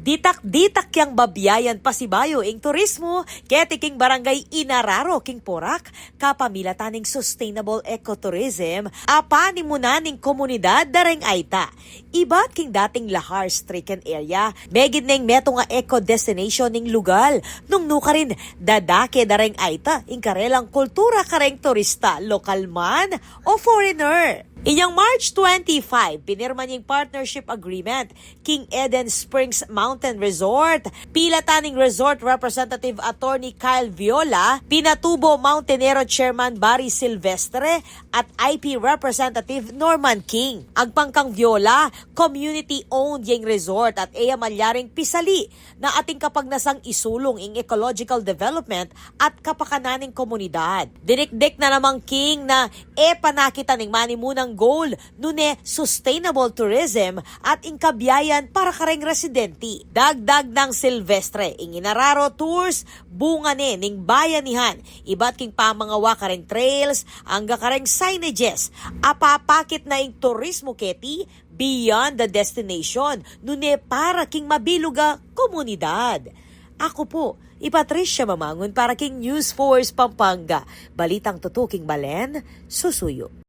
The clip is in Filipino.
Ditak-ditak yang babiyayan pasibayo ing turismo, keti king barangay Inararo king Porac, kapamilataning sustainable ecotourism, apani munaning komunidad dareng aita. Ibat king dating lahar stricken area, megid ning meto nga eco destination ning lugal, nung nuka rin dadake dareng aita, ing karelang kultura kareng turista, lokal man o foreigner. Inyang March 25, pinirma niyang partnership agreement King Eden Springs Mountain Resort. Pilataning Resort Representative Attorney Kyle Viola, Pinatubo Mountaineero Chairman Barry Silvestre at IP Representative Norman King. Agpangkang Viola, community-owned yung resort at iya malyaring pisali na ating kapag nasang isulong ing ecological development at kapakananing komunidad. Dinikdik na namang King na panakita ning manimunang goal nune sustainable tourism at ingkabiyayan para kareng residenti. Dagdag ng Silvestre, ing Inararo tours, bunga ning bayanihan, iba't king pamangawa kareng trails, angga kareng signages, apapakit na ing turismo keti beyond the destination, nune para king mabiluga komunidad. Ako po, Patricia Mamangon para king News Force Pampanga. Balitang tutuking Balen, susuyo.